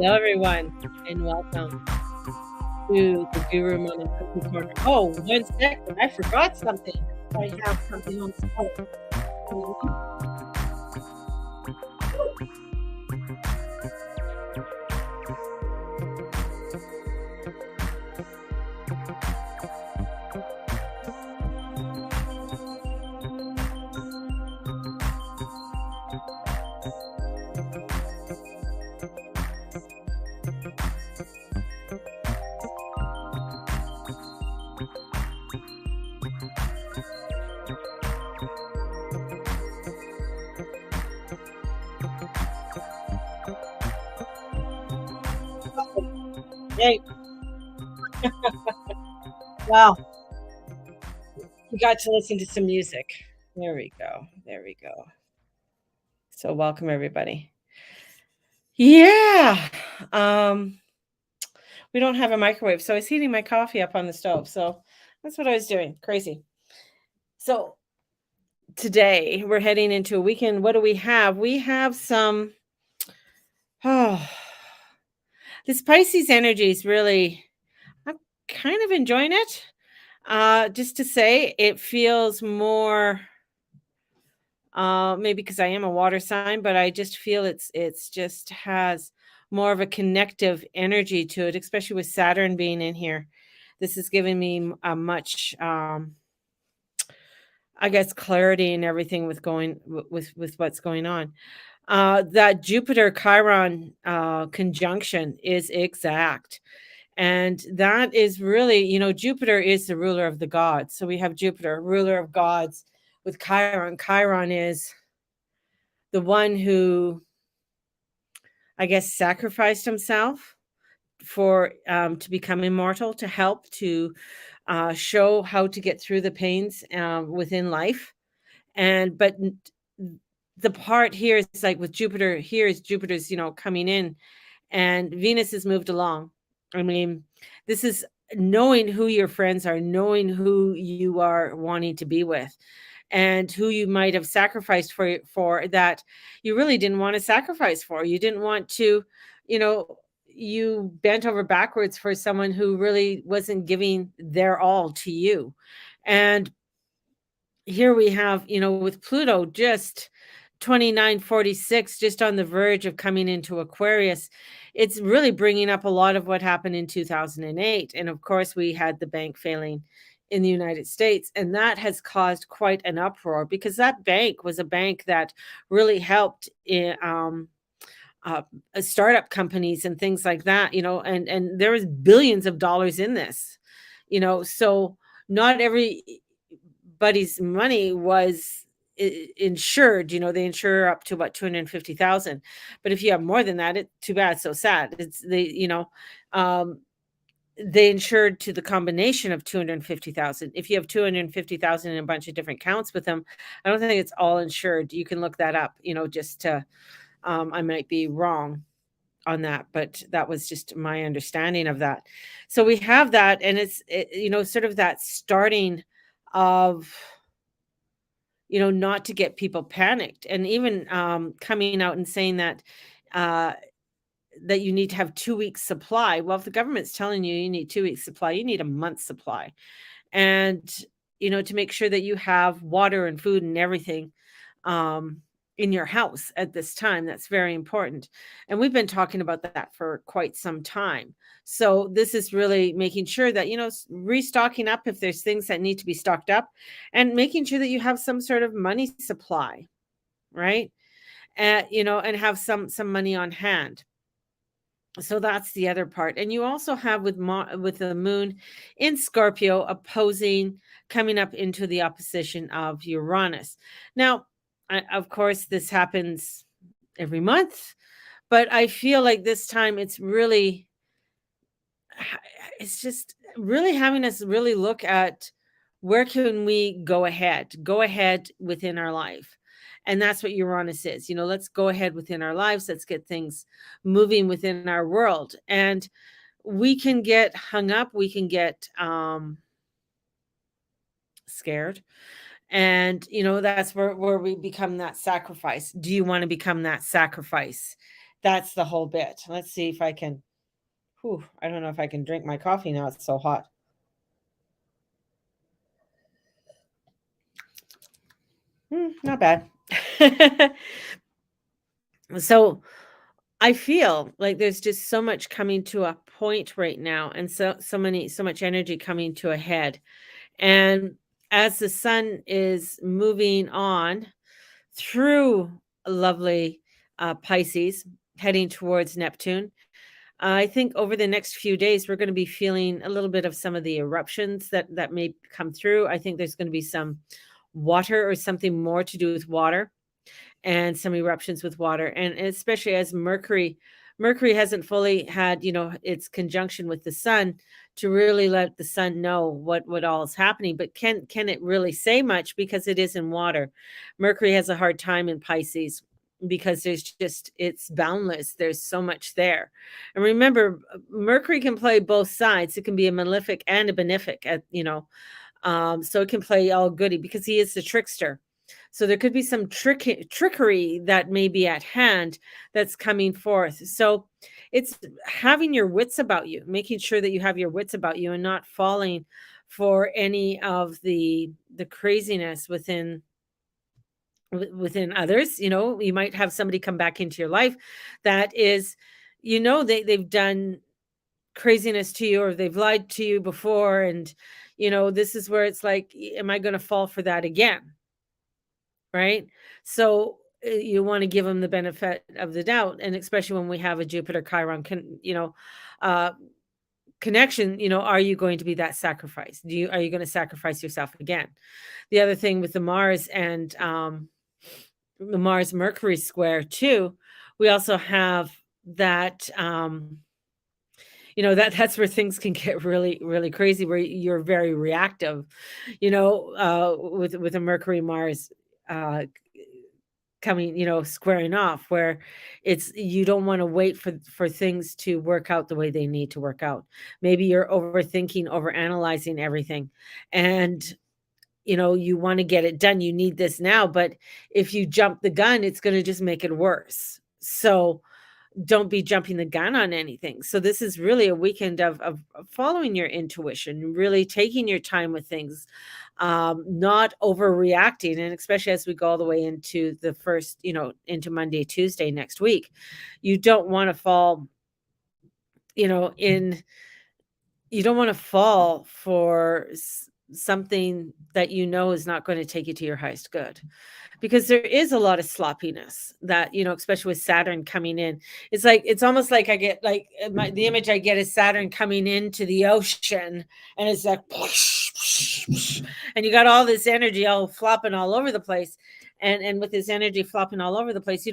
Hello, everyone, and welcome to the Guru Moment Cookie Corner. Oh, 1 second. I forgot something. I have something on the Hey, wow, you got to listen to some music. There we go. There we go. So, welcome, everybody. Yeah. Um, we don't have a microwave, so I was heating my coffee up on the stove. So, that's what I was doing. Crazy. So, today we're heading into a weekend. What do we have? We have some. Oh, this Pisces energy is really, I'm kind of enjoying it. Just to say, it feels more, maybe because I am a water sign, but I just feel it's just has more of a connective energy to it, especially with Saturn being in here. This is giving me a much, I guess, clarity and everything with with what's going on. That Jupiter Chiron conjunction is exact. And that is really, Jupiter is the ruler of the gods. So we have Jupiter, ruler of gods, with Chiron. Chiron is the one who, I guess, sacrificed himself for to become immortal, to help to show how to get through the pains within life. And but the part here is like with Jupiter, here is Jupiter's, coming in, and Venus has moved along. I mean, this is knowing who your friends are, knowing who you are wanting to be with, and who you might have sacrificed for that you really didn't want to sacrifice for. You didn't want to, you know, you bent over backwards for someone who really wasn't giving their all to you. And here we have, with Pluto just 2946, just on the verge of coming into Aquarius. It's really bringing up a lot of what happened in 2008. And of course, we had the bank failing in the United States. And that has caused quite an uproar, because that bank was a bank that really helped in, startup companies and things like that, and there was billions of dollars in this, so not everybody's money was insured. They insure up to about 250,000, but if you have more than that, it's too bad, so sad. It's um, they insured to the combination of 250,000. If you have 250,000 in a bunch of different counts with them, I don't think it's all insured. You can look that up, just to I might be wrong on that, but that was just my understanding of that. So we have that, and sort of that starting of, not to get people panicked, and even coming out and saying that uh, that you need to have 2 weeks supply. Well, if the government's telling you you need 2 weeks supply, you need a month's supply, and to make sure that you have water and food and everything um, in your house at this time. That's very important. And we've been talking about that for quite some time. So this is really making sure that, restocking up if there's things that need to be stocked up, and making sure that you have some sort of money supply, right? And have some money on hand. So that's the other part. And you also have with the moon in Scorpio opposing, coming up into the opposition of Uranus. Now, of course, this happens every month, but I feel like this time it's just really having us really look at where can we go ahead within our life. And that's what Uranus is. Let's go ahead within our lives. Let's get things moving within our world. And we can get hung up. We can get scared. And, that's where we become that sacrifice. Do you want to become that sacrifice That's the whole bit. Let's see if I can. Whew, I don't know if I can drink my coffee now. It's so hot. Not bad. So I feel like there's just so much coming to a point right now, and so much energy coming to a head. And as the sun is moving on through lovely Pisces, heading towards Neptune, I think over the next few days we're going to be feeling a little bit of some of the eruptions that may come through. I think there's going to be some water or something more to do with water, and some eruptions with water, and especially as Mercury hasn't fully had, its conjunction with the sun to really let the sun know what all is happening. But can it really say much because it is in water? Mercury has a hard time in Pisces because it's boundless. There's so much there. And remember, Mercury can play both sides. It can be a malefic and a benefic so it can play all goody because he is the trickster. So there could be some trickery that may be at hand that's coming forth. So it's having your wits about you, making sure that you have your wits about you and not falling for any of the craziness within others. You might have somebody come back into your life that is, they've done craziness to you or they've lied to you before, and this is where it's like, am I going to fall for that again? Right? So you want to give them the benefit of the doubt, and especially when we have a Jupiter Chiron uh connection. Are you going to be that sacrifice? Are you going to sacrifice yourself again? The other thing with the Mars and the Mars Mercury square too, we also have that that's where things can get really, really crazy, where you're very reactive, with a Mercury Mars uh, coming, squaring off, where it's you don't want to wait for things to work out the way they need to work out. Maybe you're overthinking, overanalyzing everything, and you want to get it done. You need this now, but if you jump the gun, it's going to just make it worse. So don't be jumping the gun on anything. So this is really a weekend of following your intuition, really taking your time with things, not overreacting. And especially as we go all the way into the first, into Monday, Tuesday next week, you don't want to fall, in you don't want to fall for something that is not going to take you to your highest good, because there is a lot of sloppiness that, especially with Saturn coming in. It's almost like I get like the image I get is Saturn coming into the ocean, and it's like and you got all this energy all flopping all over the place, and with this energy flopping all over the place,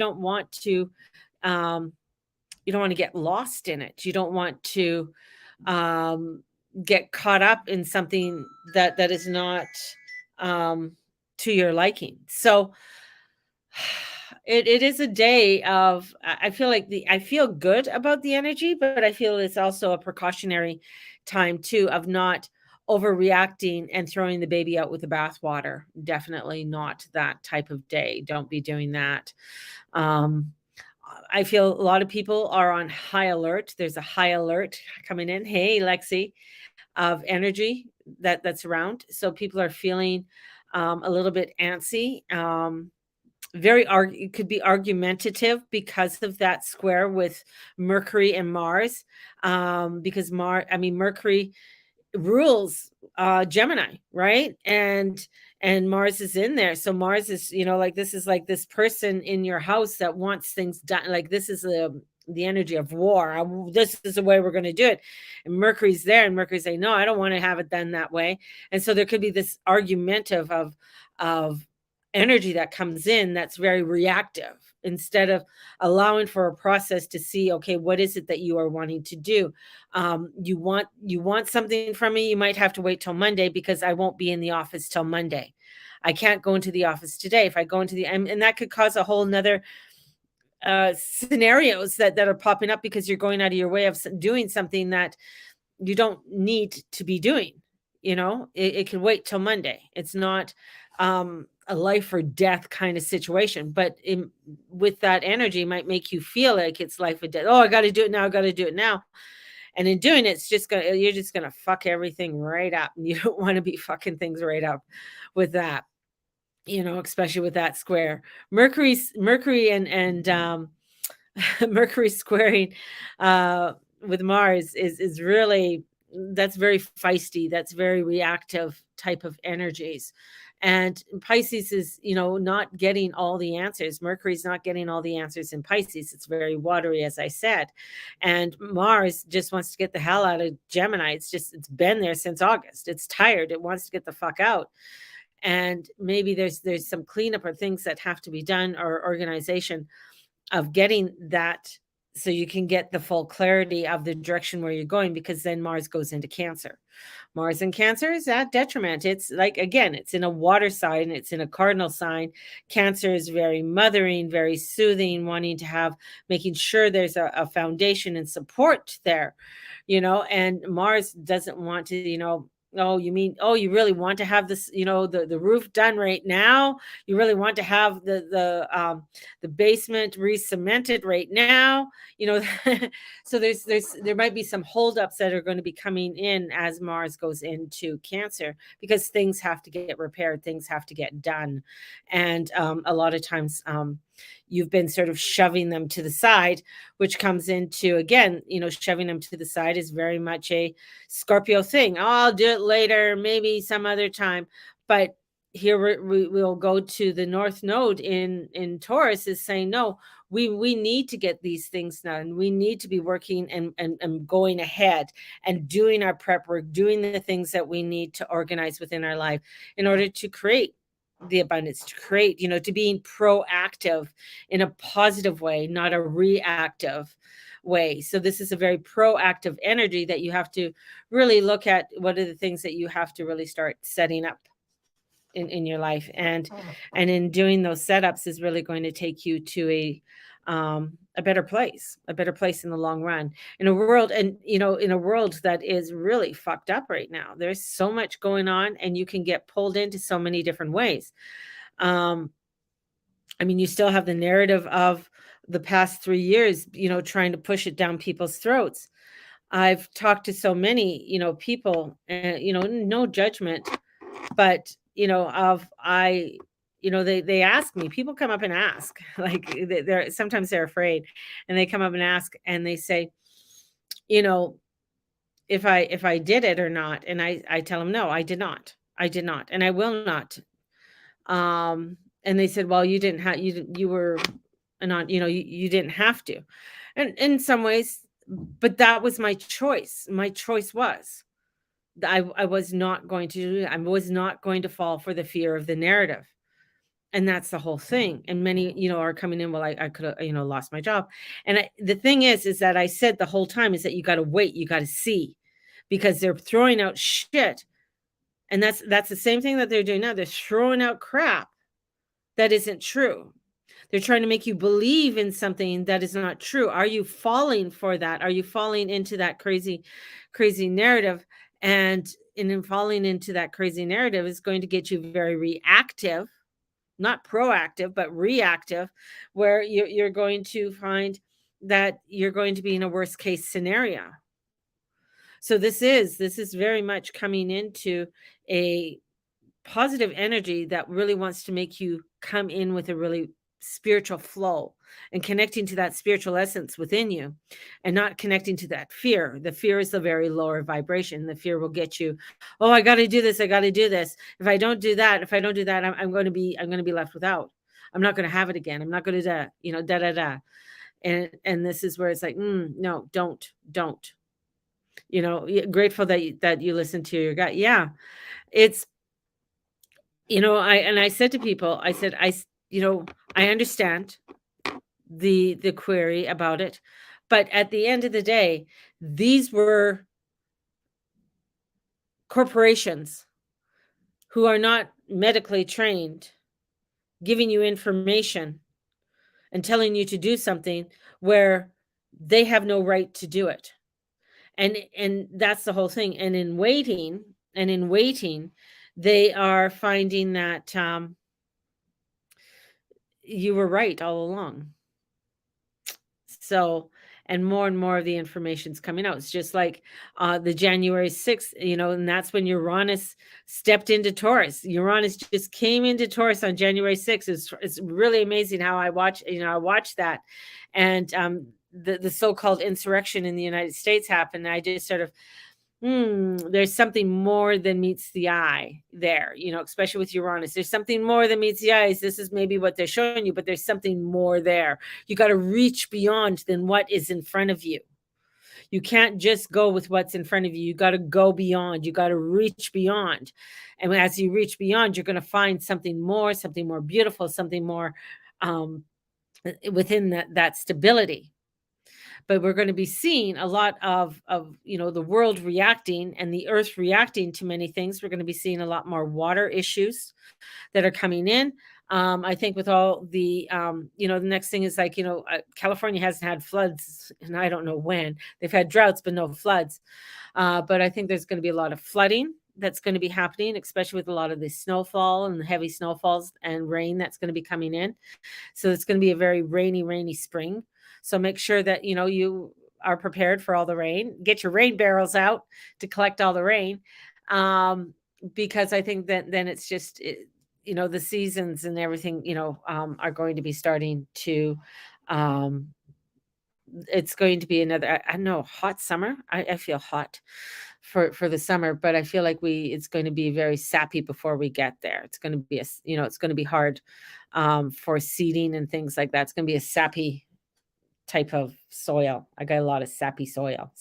um you don't want to get lost in it. You don't want to um get caught up in something that is not um to your liking. So it is a day of, I feel like I feel good about the energy, but I feel it's also a precautionary time too, of not overreacting and throwing the baby out with the bathwater. Definitely not that type of day. Don't be doing that. Um, I feel a lot of people are on high alert. There's a high alert coming in. Hey, Lexi, of energy that's around. So people are feeling a little bit antsy. It could be argumentative because of that square with Mercury and Mars, because Mercury rules Gemini, right? And Mars is in there. So Mars is, like, this is like this person in your house that wants things done. Like, this is the energy of war. This is the way we're going to do it. And Mercury's there, and Mercury's saying, no, I don't want to have it done that way. And so there could be this argumentative of energy that comes in that's very reactive, instead of allowing for a process to see, okay, what is it that you are wanting to do? You want something from me, you might have to wait till Monday, because I won't be in the office till Monday. I can't go into the office today. If I go into and that could cause a whole nother scenarios that are popping up, because you're going out of your way of doing something that you don't need to be doing. It can wait till Monday. It's not a life or death kind of situation, but with that energy might make you feel like it's life or death. Oh, I got to do it now. I got to do it now. And in doing it, you're just gonna fuck everything right up. And you don't want to be fucking things right up with that, especially with that square. Mercury and Mercury squaring with Mars is really, that's very feisty. That's very reactive type of energies. And Pisces is, not getting all the answers. Mercury's not getting all the answers in Pisces. It's very watery, as I said. And Mars just wants to get the hell out of Gemini. It's been there since August. It's tired. It wants to get the fuck out. And maybe there's some cleanup or things that have to be done, or organization of getting that, so you can get the full clarity of the direction where you're going, because then Mars goes into Cancer. Mars in Cancer is at detriment. It's like, again, it's in a water sign, it's in a cardinal sign. Cancer is very mothering, very soothing, making sure there's a foundation and support there, and Mars doesn't want to, oh, you really want to have this, the roof done right now? You really want to have the basement re-cemented right now? So there might be some holdups that are going to be coming in as Mars goes into Cancer, because things have to get repaired, things have to get done. And a lot of times you've been sort of shoving them to the side, which comes into, again, shoving them to the side is very much a Scorpio thing. Oh, I'll do it later, maybe some other time. But here we'll go to the North Node in Taurus is saying, no, we need to get these things done. We need to be working and going ahead and doing our prep work, doing the things that we need to organize within our life in order to create the abundance, to create, to being proactive in a positive way, not a reactive way. So this is a very proactive energy that you have to really look at. What are the things that you have to really start setting up in your life? And in doing those setups is really going to take you to a better place in the long run, in a world, and in a world that is really fucked up right now. There's so much going on, and you can get pulled into so many different ways. You still have the narrative of the past 3 years, trying to push it down people's throats. I've talked to so many, people, no judgment, but they ask me, people come up and ask, like sometimes they're afraid, and they come up and ask, and they say, if I did it or not. And I tell them, no, I did not, and I will not. And they said, well, you didn't have, you were not, you didn't have to. And in some ways, but that was my choice. My choice was, I was not going to do that. I was not going to fall for the fear of the narrative. And that's the whole thing. And many, are coming in, well, I could have, lost my job. And the thing is that I said the whole time is that you got to wait, you got to see, because they're throwing out shit. And that's the same thing that they're doing now. They're throwing out crap that isn't true. They're trying to make you believe in something that is not true. Are you falling for that? Are you falling into that crazy, crazy narrative? And in falling into that crazy narrative is going to get you very reactive, not proactive, but reactive, where you're going to find that you're going to be in a worst case scenario. So this is very much coming into a positive energy that really wants to make you come in with a really spiritual flow and connecting to that spiritual essence within you, and not connecting to that fear. The fear is the very lower vibration. The fear will get you, oh, I got to do this. I got to do this. If I don't do that, I'm going to be left without. I'm not going to have it again. I'm not going to, da. And this is where it's like, no, don't, grateful that you listen to your gut. Yeah. It's, I said to people, I said, I understand the query about it, but at the end of the day, these were corporations who are not medically trained giving you information and telling you to do something where they have no right to do it. And that's the whole thing. And in waiting, they are finding that you were right all along. So, and more of the information's coming out. It's just like the January 6th, and that's when Uranus stepped into Taurus. Uranus just came into Taurus on January 6th. It's really amazing how I watched that. And the so-called insurrection in the United States happened. And I just sort of, there's something more than meets the eye there, especially with Uranus. There's something more than meets the eyes. This is maybe what they're showing you, but there's something more there. You got to reach beyond than what is in front of you. You can't just go with what's in front of you. You got to go beyond. You got to reach beyond. And as you reach beyond, you're going to find something more beautiful, something more within that stability. But we're going to be seeing a lot of the world reacting and the earth reacting to many things. We're going to be seeing a lot more water issues that are coming in. I think with all the the next thing is like, California hasn't had floods, and I don't know when. They've had droughts but no floods. But I think there's going to be a lot of flooding that's going to be happening, especially with a lot of the snowfall and the heavy snowfalls and rain that's going to be coming in. So it's going to be a very rainy spring. So make sure that you are prepared for all the rain. Get your rain barrels out to collect all the rain, because I think that then it's just the seasons and everything are going to be starting to. It's going to be another. I don't know, hot summer. I feel hot for the summer, but I feel like it's going to be very sappy before we get there. It's going to be it's going to be hard for seeding and things like that. It's going to be a sappy type of soil. I got a lot of sappy soil.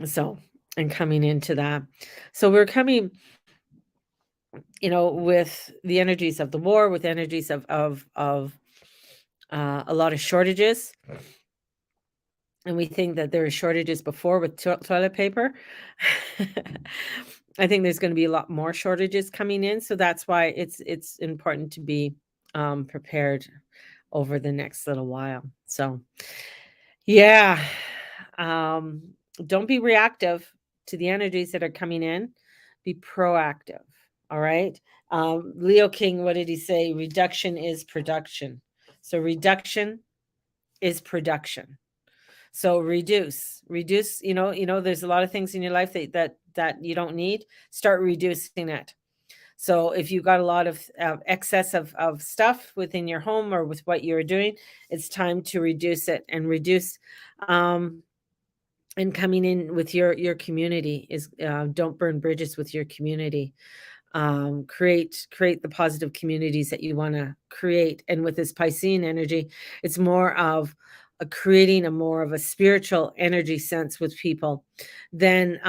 So, and coming into that. So we're coming, with the energies of the war, with energies of a lot of shortages. And we think that there are shortages before with toilet paper. I think there's going to be a lot more shortages coming in. So that's why it's important to be prepared over the next little while. So, yeah, don't be reactive to the energies that are coming in. Be proactive. All right. Leo King, what did he say? Reduction is production. So reduction is production. So reduce, there's a lot of things in your life that you don't need. Start reducing it. So if you've got a lot of excess of stuff within your home or with what you're doing, it's time to reduce it and reduce. And coming in with your community is don't burn bridges with your community. Create the positive communities that you want to create. And with this Piscean energy, it's more of creating more of a spiritual energy sense with people. Then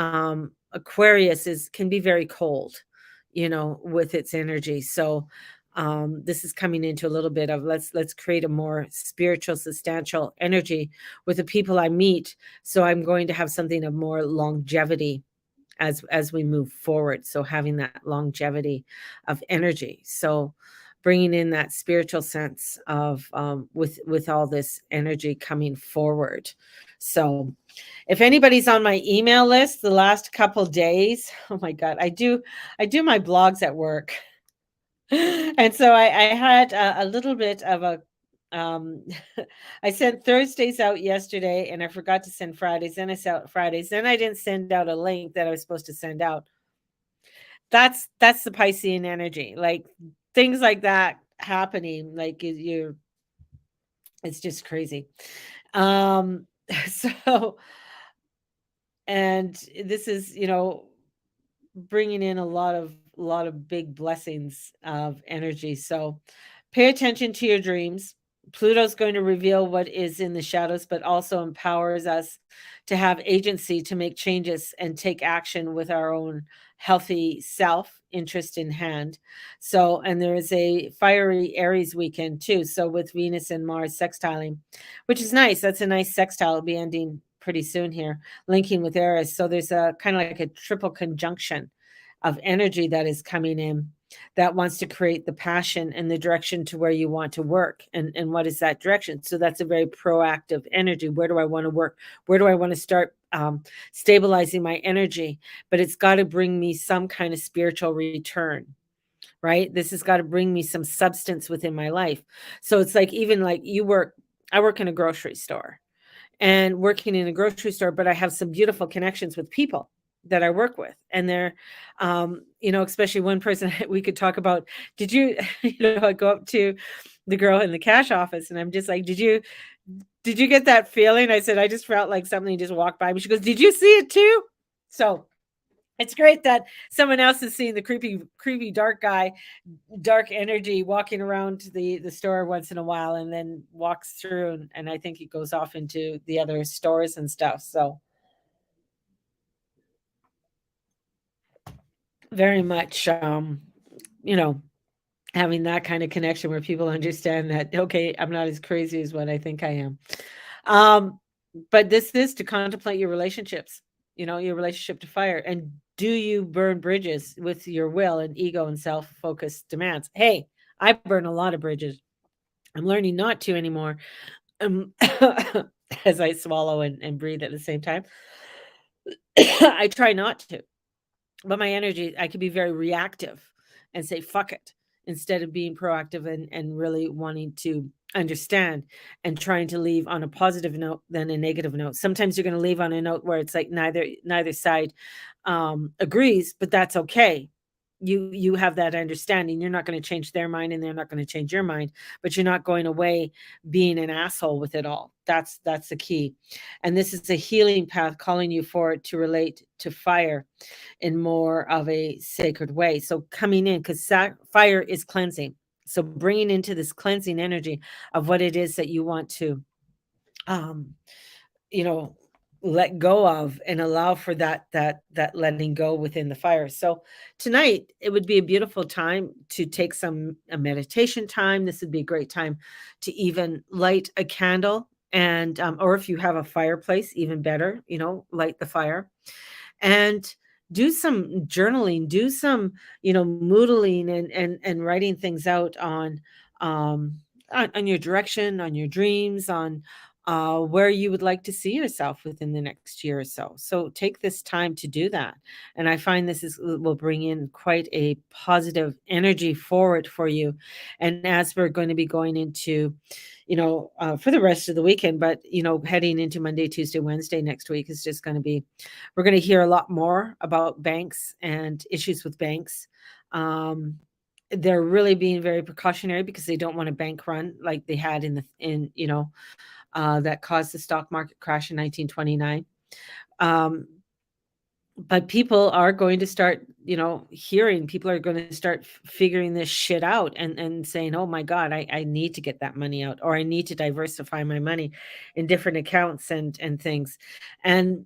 Aquarius can be very cold, with its energy. So this is coming into a little bit of let's create a more spiritual, substantial energy with the people I meet. So I'm going to have something of more longevity as we move forward. So having that longevity of energy. So bringing in that spiritual sense of with all this energy coming forward. So if anybody's on my email list the last couple days, oh my God, I do my blogs at work. And so I had a little bit of a I sent Thursdays out yesterday and I forgot to send Fridays. Then I sent Fridays. Then I didn't send out a link that I was supposed to send out. That's the Piscean energy. Like things like that happening, like it's just crazy. So, and this is, bringing in a lot of big blessings of energy. So pay attention to your dreams. Pluto's going to reveal what is in the shadows, but also empowers us to have agency to make changes and take action with our own healthy self interest in hand. So, and there is a fiery Aries weekend too. So with Venus and Mars sextiling, which is nice. That's a nice sextile. It'll be ending pretty soon here, linking with Eris. So there's a kind of like a triple conjunction of energy that is coming in. that wants to create the passion and the direction to where you want to work. And what is that direction? So that's a very proactive energy. Where do I want to work? Where do I want to start stabilizing my energy? But it's got to bring me some kind of spiritual return, right? This has got to bring me some substance within my life. So it's like, even like I work in a grocery store, and working in a grocery store, but I have some beautiful connections with people that I work with. And they're, especially one person we could talk about, did you, I go up to the girl in the cash office and I'm just like, did you get that feeling? I said, I just felt like something just walked by me. She goes, did you see it too? So it's great that someone else is seeing the creepy dark energy walking around the store once in a while, and then walks through, and I think he goes off into the other stores and stuff. So very much, you know, having that kind of connection where people understand that, okay, I'm not as crazy as what I think I am. Um, but this is to contemplate your relationships, your relationship to fire. And do you burn bridges with your will and ego and self-focused demands? Hey, I burn a lot of bridges. I'm learning not to anymore. Um, as I swallow and breathe at the same time. I try not to. But my energy, I could be very reactive and say, fuck it, instead of being proactive and really wanting to understand and trying to leave on a positive note than a negative note. Sometimes you're going to leave on a note where it's like neither side agrees, but that's okay. You have that understanding. You're not going to change their mind, and they're not going to change your mind, but you're not going away being an asshole with it all. That's the key. And this is a healing path calling you forward to relate to fire in more of a sacred way. So coming in, because fire is cleansing. So bringing into this cleansing energy of what it is that you want to, um, you know, let go of, and allow for that letting go within the fire. So tonight it would be a beautiful time to take a meditation time. This would be a great time to even light a candle, and or if you have a fireplace, even better, light the fire and do some journaling, do some, moodling, and writing things out um on your direction, on your dreams, on where you would like to see yourself within the next year or so. So take this time to do that. And I find will bring in quite a positive energy forward for you. And as we're going to be going into, for the rest of the weekend, but, heading into Monday, Tuesday, Wednesday next week is just going to be, we're going to hear a lot more about banks and issues with banks. They're really being very precautionary because they don't want a bank run like they had that caused the stock market crash in 1929. But people are going to start, hearing, people are going to start figuring this shit out, and saying, oh my God, I need to get that money out, or I need to diversify my money in different accounts and things. And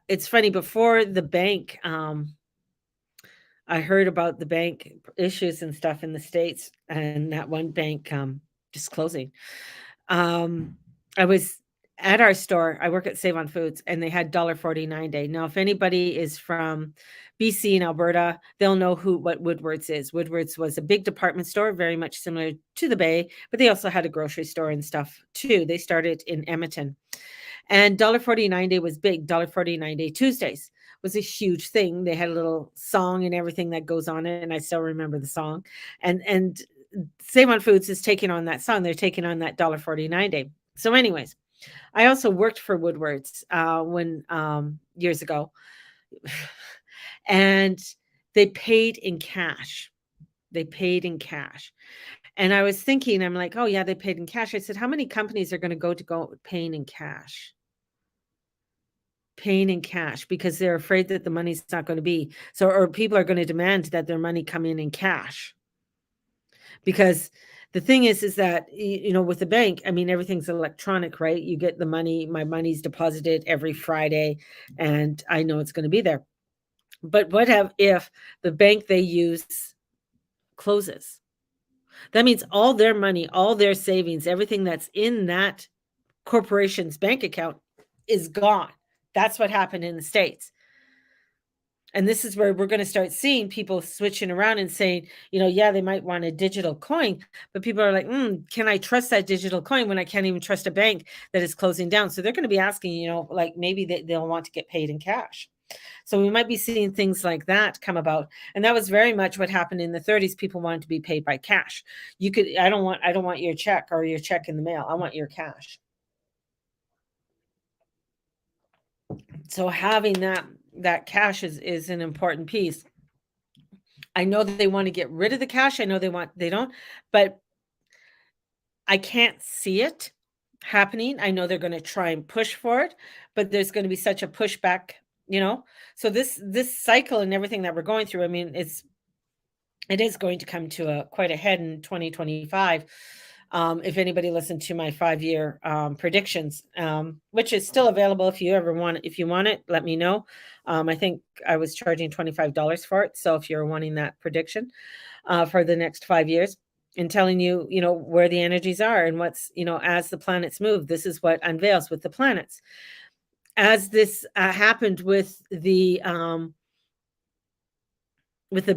it's funny, before the bank, I heard about the bank issues and stuff in the States, and that one bank just closing. I was at our store. I work at Save on Foods, and they had $1.49 day. Now, if anybody is from BC and Alberta, they'll know what Woodward's is. Woodward's was a big department store, very much similar to the Bay, but they also had a grocery store and stuff too. They started in Edmonton. And $1.49 day was big. $1.49 day Tuesdays was a huge thing. They had a little song and everything that goes on it, and I still remember the song. And Save on Foods is taking on that song. They're taking on that $1.49 day. So, anyways, I also worked for Woodward's when years ago, and they paid in cash. They paid in cash. And I was thinking, I'm like, oh yeah, they paid in cash. I said, how many companies are going to go paying in cash? Paying in cash because they're afraid that the money's not going to be so, or people are going to demand that their money come in cash. Because the thing is that, with the bank, I mean, everything's electronic, right? You get the money, my money's deposited every Friday, and I know it's going to be there. But what if the bank they use closes? That means all their money, all their savings, everything that's in that corporation's bank account is gone. That's what happened in the States. And this is where we're going to start seeing people switching around and saying, yeah, they might want a digital coin, but people are like, can I trust that digital coin when I can't even trust a bank that is closing down? So they're going to be asking, like maybe they'll want to get paid in cash. So we might be seeing things like that come about. And that was very much what happened in the 30s. People wanted to be paid by cash. I don't want your check or your check in the mail. I want your cash. So having that cash is an important piece. I know that they want to get rid of the cash. I know they don't, but I can't see it happening. I know they're going to try and push for it, but there's going to be such a pushback, So this cycle and everything that we're going through, I mean, it is going to come to quite a head in 2025. If anybody listened to my 5-year predictions, which is still available if you want it, let me know. I think I was charging $25 for it. So if you're wanting that prediction for the next 5 years and telling you, where the energies are and what's, as the planets move, this is what unveils with the planets. As this happened with the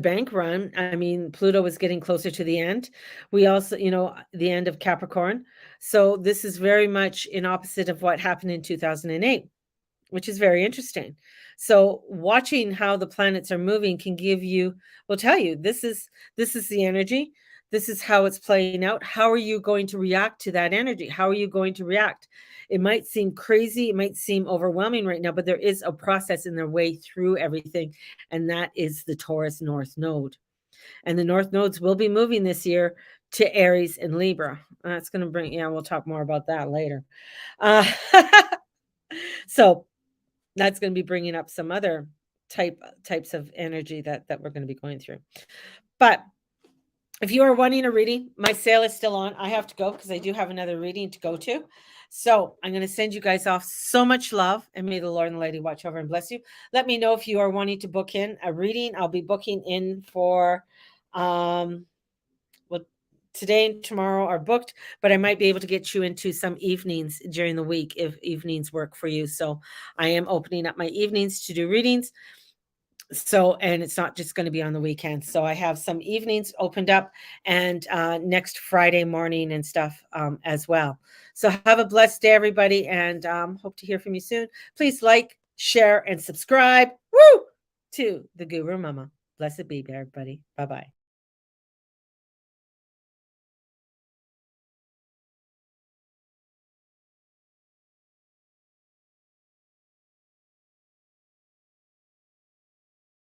bank run, I mean, Pluto was getting closer to the end. We also, the end of Capricorn. So this is very much in opposite of what happened in 2008, which is very interesting. So watching how the planets are moving will tell you this is the energy. This is how it's playing out. How are you going to react to that energy? How are you going to react? It might seem crazy. It might seem overwhelming right now, but there is a process in their way through everything. And that is the Taurus North Node. And the North Nodes will be moving this year to Aries and Libra. That's going to we'll talk more about that later. So that's going to be bringing up some other types of energy that we're going to be going through. But if you are wanting a reading, my sale is still on. I have to go because I do have another reading to go to. So I'm going to send you guys off so much love, and may the Lord and the Lady watch over and bless you. Let me know if you are wanting to book in a reading. I'll be booking in for, today and tomorrow are booked, but I might be able to get you into some evenings during the week if evenings work for you. So I am opening up my evenings to do readings. So, and it's not just going to be on the weekend. So I have some evenings opened up and next Friday morning and stuff as well. So have a blessed day, everybody, and hope to hear from you soon. Please like, share, and subscribe to the Guru Mama. Blessed be, everybody. Bye-bye.